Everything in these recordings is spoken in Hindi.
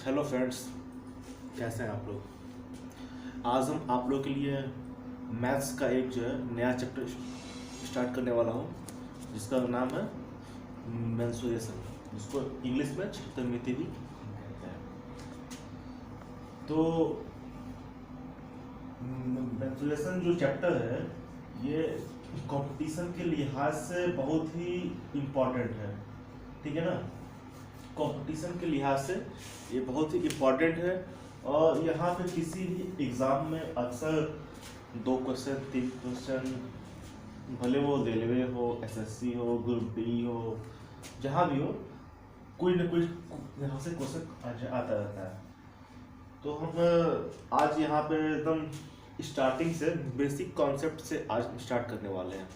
हेलो फ्रेंड्स, कैसे हैं आप लोग। आज हम आप लोग के लिए मैथ्स का एक जो है नया चैप्टर स्टार्ट करने वाला हूँ, जिसका नाम है मेंसुरेशन, जिसको इंग्लिश में छित्तरमिति भी कहते हैं। तो मेंसुरेशन जो चैप्टर है ये कंपटीशन के लिहाज से बहुत ही इम्पोर्टेंट है, ठीक है ना। कंपटीशन के लिहाज से ये बहुत ही इम्पोर्टेंट है और यहाँ पे किसी भी एग्ज़ाम में अक्सर 2 क्वेश्चन 3 क्वेश्चन, भले वो रेलवे हो, एसएससी हो, ग्रुप डी हो, जहाँ भी हो, कोई ना कोई यहाँ से क्वेश्चन आता रहता है। तो हम आज यहाँ पे एकदम स्टार्टिंग से बेसिक कॉन्सेप्ट से आज स्टार्ट करने वाले हैं।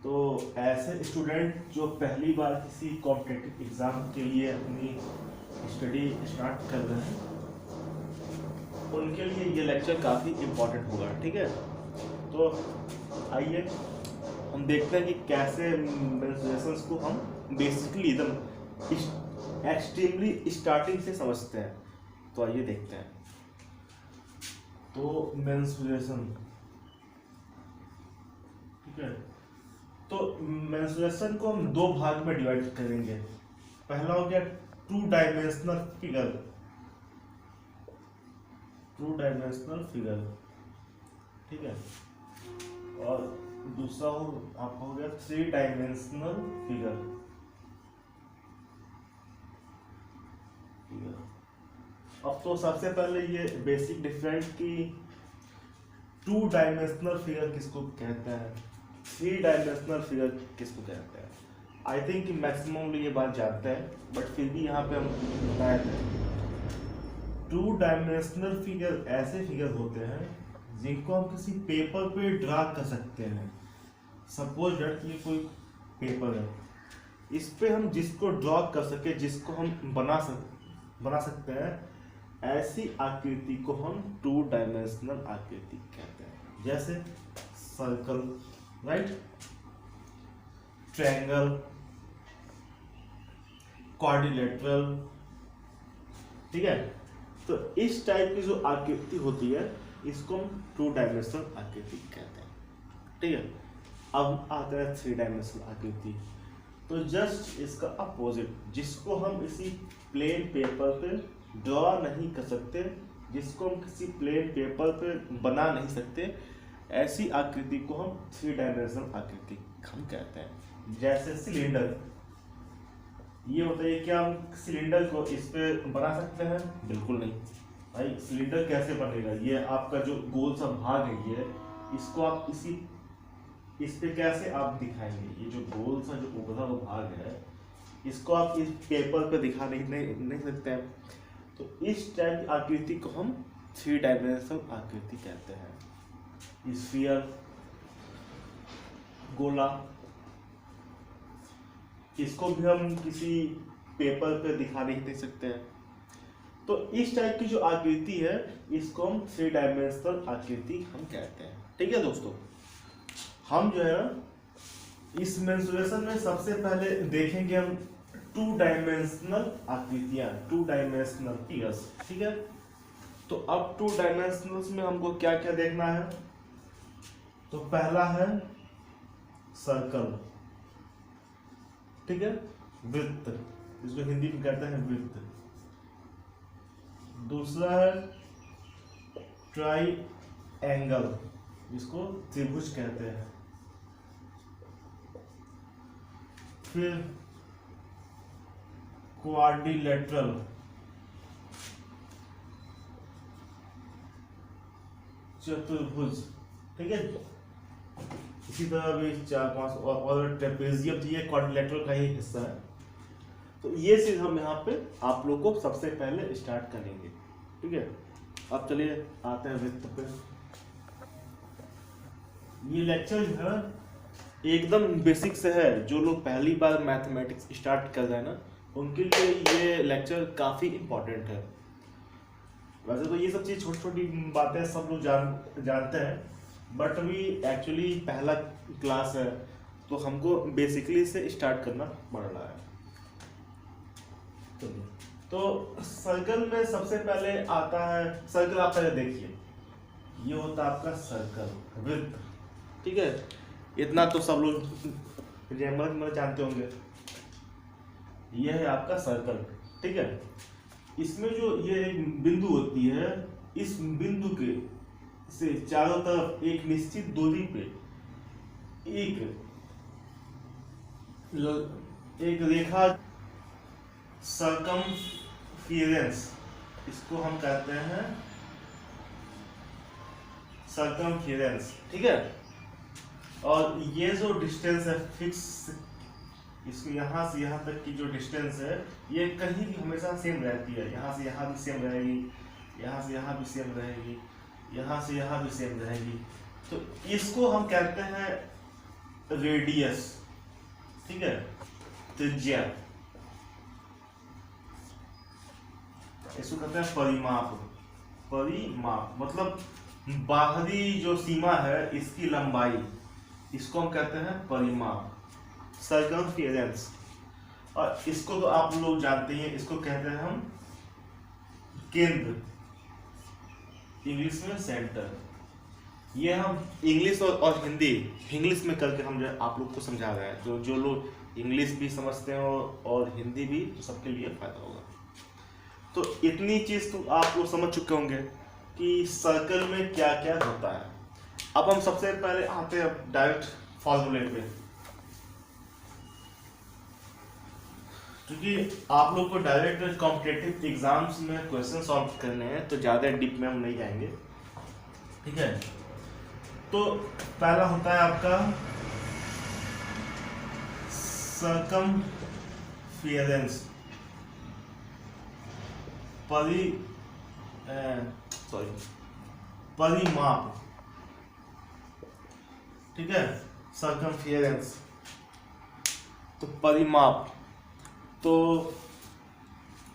तो ऐसे स्टूडेंट जो पहली बार किसी कॉम्पिटिटिव एग्ज़ाम के लिए अपनी स्टडी स्टार्ट कर रहे हैं, उनके लिए ये लेक्चर काफ़ी इम्पोर्टेंट होगा, ठीक है। तो आइए हम देखते हैं कि कैसे मेंसुरेशंस को हम बेसिकली एकदम एक्सट्रीमली स्टार्टिंग से समझते हैं। तो आइए देखते हैं। तो मेंसुरेशन, ठीक है। तो मेंसुरेशन को हम 2 भाग में डिवाइड करेंगे। पहला हो गया 2 डायमेंशनल फिगर, ठीक है। और दूसरा आपका हो गया 3 डायमेंशनल फिगर। अब तो सबसे पहले ये बेसिक डिफरेंस कि 2 डायमेंशनल फिगर किसको कहते हैं, 3 डायमेंशनल फिगर किसको कहते हैं। आई थिंक मैक्सिमम लोग ये बात जानते हैं, बट फिर भी यहाँ पे हम बताए थे। 2 डायमेंशनल फिगर ऐसे फिगर होते हैं जिनको हम किसी पेपर पे ड्रा कर सकते हैं। सपोज दैट ये कोई पेपर है, इस पे हम जिसको ड्रॉ कर सके, जिसको हम बना सकते हैं, ऐसी आकृति को हम 2 डायमेंशनल आकृति कहते हैं। जैसे सर्कल, राइट, ट्रायंगल, क्वाड्रिलेटरल, ठीक है। तो इस टाइप की जो आकृति होती है इसको हम 2 डायमेंशनल आकृति कहते हैं, ठीक है। अब आता है 3 डायमेंशनल आकृति। तो जस्ट इसका अपोजिट, जिसको हम इसी प्लेन पेपर पे ड्रॉ नहीं कर सकते, जिसको हम किसी प्लेन पेपर पे बना नहीं सकते, ऐसी आकृति को हम 3 डायमेंशनल आकृति हम कहते हैं। जैसे सिलेंडर, ये बताइए क्या हम सिलेंडर को इस पे बना सकते हैं? बिल्कुल नहीं भाई। सिलेंडर कैसे बनेगा? ये आपका जो गोल सा भाग है, ये इसको आप इस पे कैसे आप दिखाएंगे? ये जो गोल सा जो उभरा हुआ भाग है, इसको आप इस पेपर पे दिखा नहीं सकते हैं। तो इस टाइप की आकृति को हम 3 डायमेंशनल आकृति कहते हैं। स्फीयर, गोला, इसको भी हम किसी पेपर पे दिखा नहीं दे सकते हैं। तो इस टाइप की जो आकृति है इसको हम 3 डायमेंशनल आकृति हम कहते हैं, ठीक है दोस्तों। हम जो है ना इस मेंसुरेशन में सबसे पहले देखेंगे हम 2 डायमेंशनल आकृतियां, 2 डायमेंशनल फिगर्स, ठीक है। तो अब 2 डायमेंशनल्स में हमको क्या क्या देखना है। तो पहला है सर्कल, ठीक है, वृत्त, इसको हिंदी में कहते हैं वृत्त। दूसरा है ट्राइएंगल, जिसको त्रिभुज कहते हैं। फिर क्वाड्रिलेटरल, चतुर्भुज, ठीक है। इसी तरह भी 4-5 और ट्रेपेजियम, ये क्वाड्रिलेटरल का ही हिस्सा है। तो ये चीज हम यहाँ पे आप लोग को सबसे पहले स्टार्ट करेंगे, ठीक है। अब चलिए आते हैं वृत्त पे। ये लेक्चर जो है एकदम बेसिक से है। जो लोग पहली बार मैथमेटिक्स स्टार्ट कर रहे हैं ना, उनके लिए ये लेक्चर काफ़ी इम्पोर्टेंट है। वैसे तो ये सब चीज़ छोटी छोटी बातें सब लोग जानते हैं, बट अभी एक्चुअली पहला क्लास है तो हमको बेसिकली से स्टार्ट करना पड़ रहा है। तो तो सर्कल में सबसे पहले आता है सर्कल। आप पहले देखिए, ये होता है आपका सर्कल वृत्त, ठीक है। इतना तो सब लोग में जानते होंगे, ये है आपका सर्कल, ठीक है। इसमें जो ये एक बिंदु होती है, इस बिंदु के से चारों तरफ एक निश्चित दूरी पे एक रेखा सर्कमफिरेंस, इसको हम कहते हैं सर्कमफिरेंस, ठीक है। और ये जो डिस्टेंस है फिक्स, इसको यहाँ से यहाँ तक की जो डिस्टेंस है ये कहीं भी हमेशा सेम रहती है। यहाँ से यहाँ भी सेम रहेगी, यहाँ से यहाँ भी सेम रहेगी, यहाँ से यहाँ भी सेम रहेगी। तो इसको हम कहते हैं रेडियस, ठीक है, त्रिज्या। इसको कहते हैं परिमाप। परिमाप मतलब बाहरी जो सीमा है इसकी लंबाई, इसको हम कहते हैं परिमाप, सर्कमफिरेंस। और इसको तो आप लोग जानते हैं, इसको कहते हैं हम केंद्र, इंग्लिश में सेंटर। ये हम इंग्लिश और हिंदी, इंग्लिश में करके हम जो आप लोग को समझा रहे हैं, जो लोग इंग्लिश भी समझते हो और हिंदी भी, तो सबके लिए फायदा होगा। तो इतनी चीज तो आप लोग समझ चुके होंगे कि सर्कल में क्या क्या होता है। अब हम सबसे पहले आते हैं डायरेक्ट फॉर्मूले पे, क्योंकि आप लोग को डायरेक्ट कॉम्पिटिटिव एग्जाम्स में क्वेश्चन सॉल्व करने हैं, तो ज़्यादा डीप में हम नहीं जाएंगे, ठीक है। तो पहला होता है आपका सर्कमफिरेंस, परिमाप, ठीक है, सर्कमफिरेंस। तो परिमाप, तो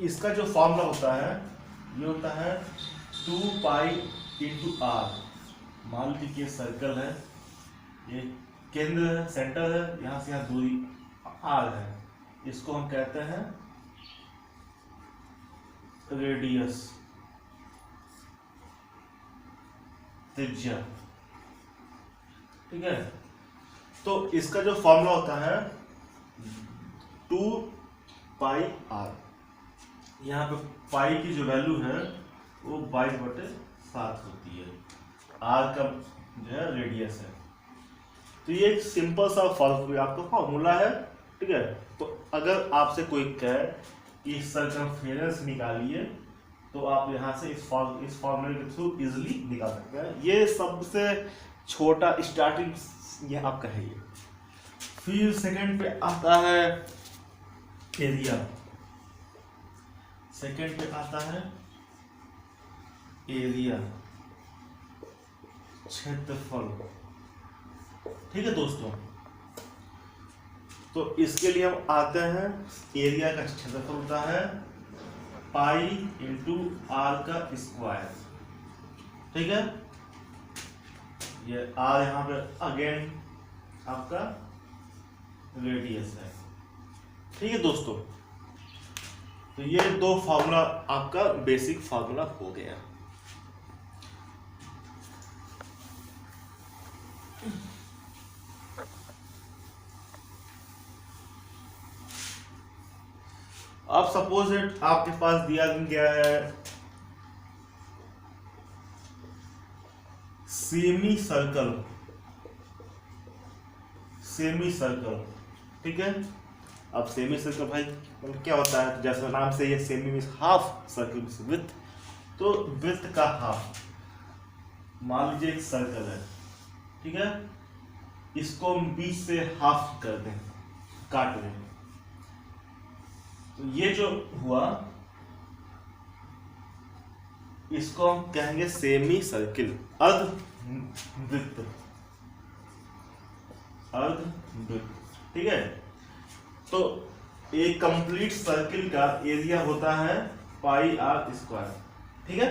इसका जो फॉर्मूला होता है ये होता है 2 पाई इंटू आर। मान लीजिए सर्कल है, ये केंद्र है, सेंटर है, यहाँ से यहाँ दूरी आर है, इसको हम कहते हैं रेडियस, त्रिज्या, ठीक है। तो इसका जो फॉर्मूला होता है 2 पाई आर, यहाँ पे पाई की जो वैल्यू है वो 22/7 होती है, आर का जो है रेडियस है। तो ये एक सिंपल सा आपका फॉर्मूला है, ठीक है। तो अगर आपसे कोई कहे कि सर्कमफिरेंस निकालिए, तो आप यहाँ से इस फॉर्मूले के थ्रू इजीली निकाल सकते हैं। ये सबसे छोटा स्टार्टिंग ये आपका है ये। फिर सेकंड पे आता है एरिया, सेकंड पे आता है एरिया, क्षेत्रफल, ठीक है दोस्तों। तो इसके लिए हम आते हैं, एरिया का क्षेत्रफल होता है पाई इंटू आर का स्क्वायर, ठीक है। ये आर यहाँ पे अगेन आपका रेडियस है, ठीक है दोस्तों। तो ये दो फार्मूला आपका बेसिक फार्मूला हो गया। अब सपोज इट आपके पास दिया गया है सेमी सर्कल, ठीक है। अब सेमी सर्कल भाई क्या होता है, जैसे नाम से ये semi means half, circle with, तो विथ का हाफ। मान लीजिए एक सर्कल है, ठीक है, इसको हम बीच से हाफ कर दें, काट दें, तो ये जो हुआ इसको हम कहेंगे सेमी सर्किल, अर्धवृत्त, ठीक है। तो एक कंप्लीट सर्किल का एरिया होता है पाई आर स्क्वायर, ठीक है।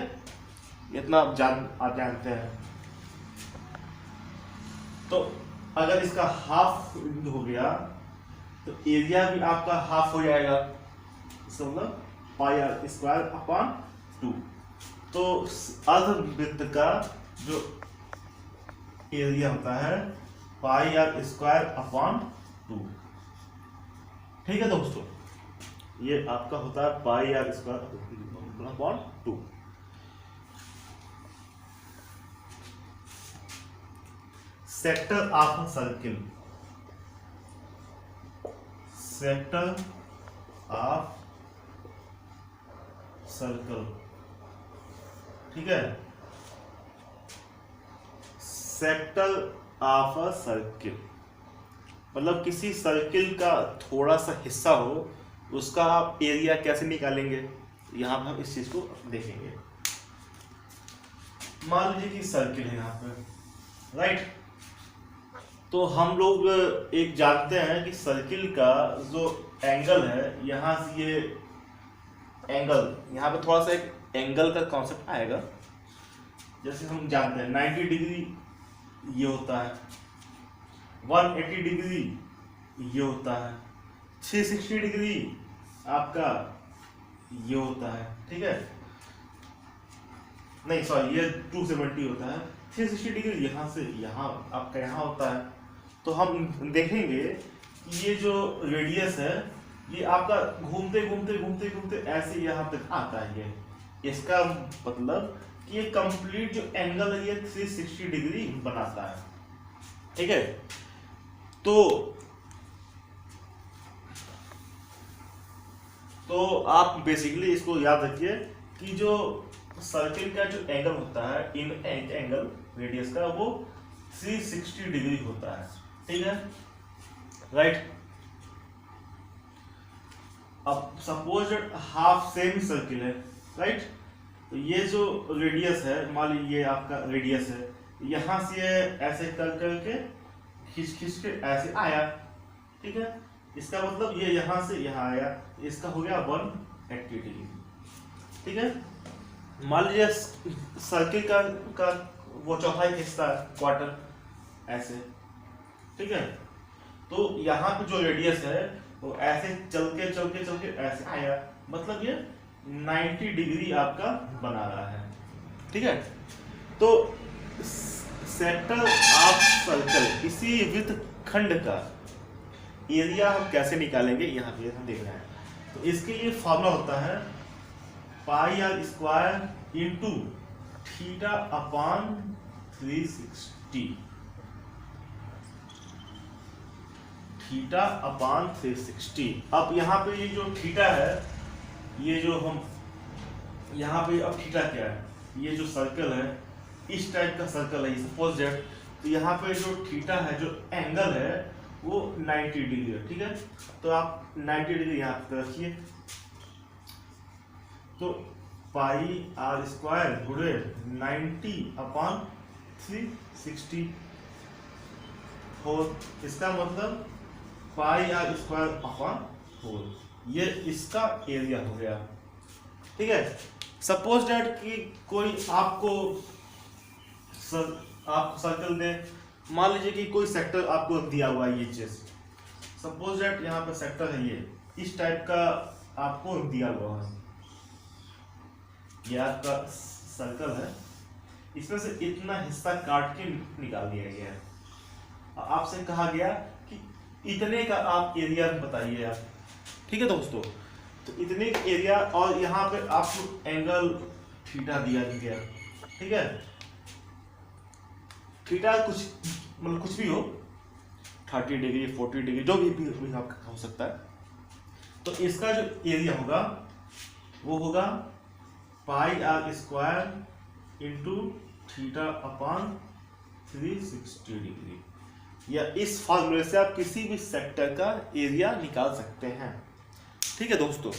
इतना आप जानते हैं। तो अगर इसका हाफ हो गया तो एरिया भी आपका हाफ हो जाएगा, मतलब पाई आर स्क्वायर अपॉन 2। तो अर्धवृत्त का जो एरिया होता है पाई आर स्क्वायर अपॉन 2। ठीक है दोस्तों, ये आपका होता है pi r square upon 2। Sector of circle, sector of circle, ठीक है, सेक्टर ऑफ अ सर्किल मतलब किसी सर्किल का थोड़ा सा हिस्सा हो, उसका आप एरिया कैसे निकालेंगे, यहां पर हम इस चीज को देखेंगे। मान लीजिए कि सर्किल है यहाँ पे, राइट। तो हम लोग एक जानते हैं कि सर्किल का जो एंगल है, यहाँ से ये एंगल, यहाँ पे थोड़ा सा एक एंगल का कॉन्सेप्ट आएगा। जैसे हम जानते हैं 90 डिग्री ये होता है, 180 डिग्री ये होता है, 360 डिग्री आपका ये होता है, ठीक है, नहीं सॉरी ये 270 होता है, 360 डिग्री यहाँ से यहाँ आपका यहाँ होता है। तो हम देखेंगे कि ये जो रेडियस है ये आपका घूमते घूमते घूमते घूमते ऐसे यहाँ तक आता है। ये इसका मतलब कि ये कंप्लीट जो एंगल है ये 360 डिग्री बनाता है, ठीक है। तो आप बेसिकली इसको याद रखिए कि जो सर्किल का जो एंगल होता है इन एंगल रेडियस का वो 360 डिग्री होता है, ठीक है, राइट। अब सपोज हाफ सेम सर्किल है, राइट। तो ये जो रेडियस है, मान लीजिए ये आपका रेडियस है, यहाँ से ऐसे कर करके खींच खींच के ऐसे आया, ठीक है। इसका मतलब ये यहाँ से यहाँ आया, इसका हो गया 180 डिग्री, ठीक है। मान लीजिए सर्किल का वो चौथाई हिस्सा क्वार्टर ऐसे, ठीक है। तो यहाँ पे जो रेडियस है वो ऐसे चल के ऐसे आया, मतलब ये 90 डिग्री आपका बना रहा है, ठीक है। तो सेक्टर ऑफ सर्कल, किसी वृत्त खंड का एरिया हम कैसे निकालेंगे, यहाँ पे हम देख रहे हैं। तो इसके लिए फॉर्मूला होता है pi r square into theta upon 360, theta upon 360। अब यहाँ पे ये जो थीटा है, ये जो हम यहाँ पे, अब थीटा क्या है, ये जो सर्कल है इस टाइप का सर्कल है सपोज दैट। तो यहाँ पे जो थीटा है, जो एंगल है वो 90 डिग्री है, ठीक है। तो आप 90 डिग्री यहाँ पे रखिए, तो पाई आर स्क्वायर गुणे 90 अपॉन 360 फोर, इसका मतलब पाई आर स्क्वायर अपॉन 4, ये इसका एरिया हो गया, ठीक है। सपोज दैट कि कोई आपको सर्कल दे, मान लीजिए कि कोई सेक्टर आपको दिया हुआ है, ये चीज सपोज दैट यहाँ पे सेक्टर है, ये इस टाइप का आपको दिया हुआ है, ये आपका सर्कल है, इसमें से इतना हिस्सा काट के निकाल दिया गया है। आपसे कहा गया कि इतने का आप एरिया बताइए आप, ठीक है दोस्तों। तो इतने एरिया, और यहाँ पे आपको एंगल थीटा दिया गया, ठीक है। थीटा कुछ मतलब कुछ भी हो, 30 डिग्री 40 डिग्री जो भी आपका हो सकता है। तो इसका जो एरिया होगा वो होगा pi r square into theta upon 360 degree, या इस फॉर्मूले से आप किसी भी सेक्टर का एरिया निकाल सकते हैं, ठीक है दोस्तों।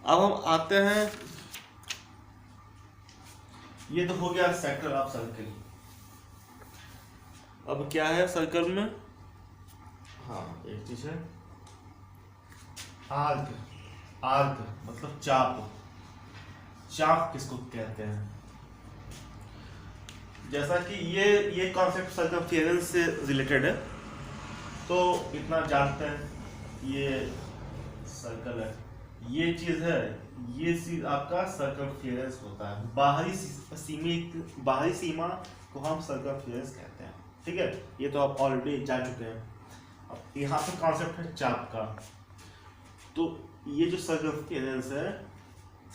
अब हम आते हैं, ये तो हो गया सेक्टर ऑफ सर्किल। अब क्या है सर्कल में, हाँ एक चीज है आर्क, आर्क मतलब चाप, चाप किसको कहते हैं। जैसा कि ये कॉन्सेप्ट सर्कमफेरेंस से रिलेटेड है, तो इतना जानते हैं, ये सर्कल है, ये चीज है, ये चीज आपका सर्कमफेरेंस होता है। बाहरी सीमा को हम सर्कमफेरेंस कहते हैं, ठीक है। ये तो आप ऑलरेडी जान चुके हैं। अब यहाँ पे कॉन्सेप्ट है चाप का। तो ये जो सर्कमफेरेंस है,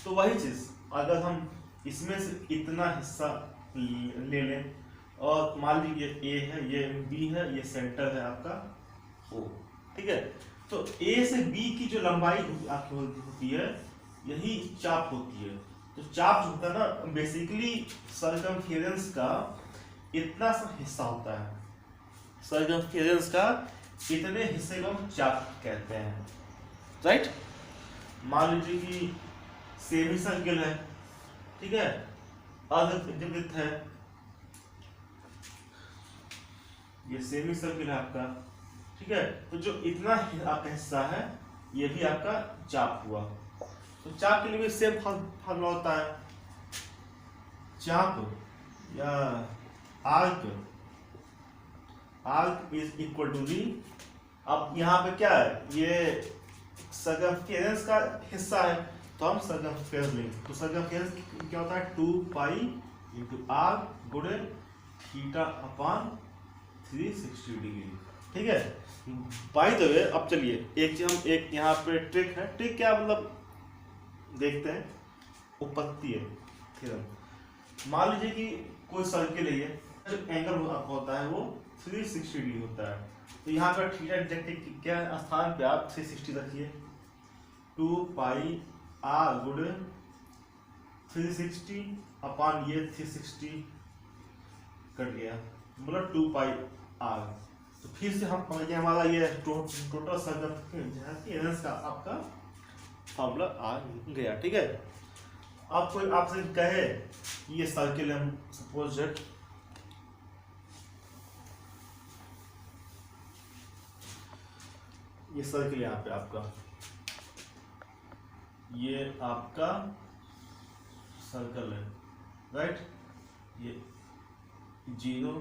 तो वही चीज अगर हम इसमें से इतना हिस्सा ले लें, और मान लीजिए ए है, ये बी है, ये सेंटर है आपका ओ, ठीक है। तो ए से बी की जो लंबाई आपकी होती है, यही चाप होती है। तो चाप जो होता है ना, बेसिकली सर्कमफेरेंस का इतना सा हिस्सा होता है, सर्कमफेरेंस का इतने हिस्से को हम चाप कहते हैं, राइट। मान लीजिए कि सेमी सर्किल है, ठीक है, अर्धवृत्त है, ये सेमी सर्किल है आपका, ठीक है। तो जो इतना आपका हिस्सा है, ये भी आपका चाप हुआ। तो चाप के लिए भी सेम फॉर्मूला होता है, चाप या आर्क इज इक्वल टू दी। अब यहाँ पे क्या है, ये सर्कमफेरेंस का हिस्सा है, तो हम सर्कमफेरेंस लेंगे। तो सर्कमफेरेंस क्या होता है, 2 पाई इंटू आर गुणे थीटा अपान 360 डिग्री, ठीक है। बाय द वे, अब चलिए एक यहाँ पे ट्रिक है। ट्रिक क्या मतलब देखते हैं, उपपत्ति है थ्योरम। मान लीजिए कि कोई सर्किल है, ये जो एंगल होता है वो 360 डिग्री होता है। तो यहाँ पर थीटा क्या स्थान पे आप 360 रखिए, 2 पाई आर गुणे 360 अपान ये 360 कट गया, मतलब 2 पाई आर। तो फिर से हम हमारा ये टोटल सर्कमफेरेंस का आपका फॉर्मूला आ गया, ठीक है। अब कोई आपसे कहे ये सर्किल है, सपोज दैट ये सर्किल यहाँ पे आपका, ये आपका सर्कल है, राइट। ये 0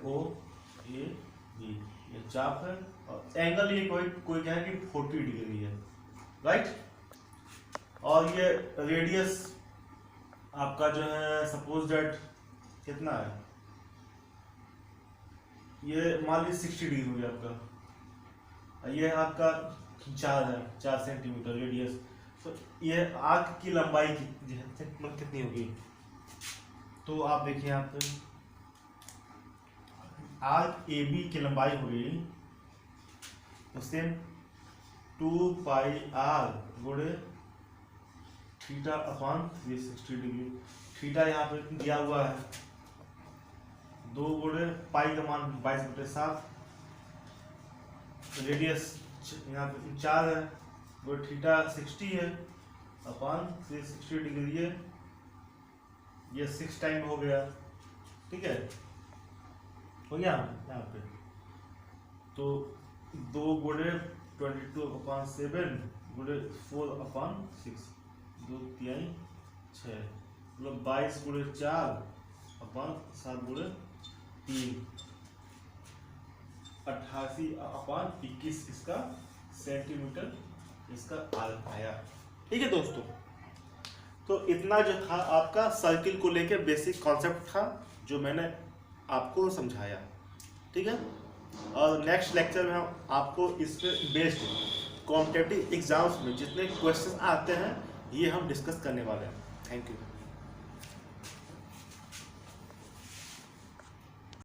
ओ ए बी, ये चाप है, और एंगल ये कोई क्या है कि 40 डिग्री है, राइट। और ये रेडियस आपका जो है सपोज दैट कितना है, ये मान लीजिए 60 डिग्री हो गया आपका। ये आपका 4 है, 4 सेंटीमीटर रेडियस। तो ये आर्क की लंबाई कितनी होगी, तो आप देखिए यहाँ पे आर्क ए बी की लंबाई होगी, तो सेम 2 पाई आर गुणे थीटा अपान 360 डिग्री। थीटा यहाँ पे दिया हुआ है, 2 गुणे पाई का मान 22/7, रेडियस यहाँ पे 4 है, वो थीटा 60 है अपान 360 डिग्री है, ये 6 टाइम हो गया, ठीक है, हो गया यहाँ पे। तो 2 गुणे 22/7 गुणे 4/6, 2 तिहाई 6, मतलब 22 गुणे 4/7 गुणे 3, 88/21 इसका सेंटीमीटर इसका आर्क आया, ठीक है दोस्तों। तो इतना जो था आपका सर्किल को लेके बेसिक कॉन्सेप्ट था, जो मैंने आपको समझाया, ठीक है। और नेक्स्ट लेक्चर में हम आपको इस पे बेस्ड कॉम्पिटिटिव एग्जाम्स में जितने क्वेश्चन आते हैं, ये हम डिस्कस करने वाले हैं। Thank you.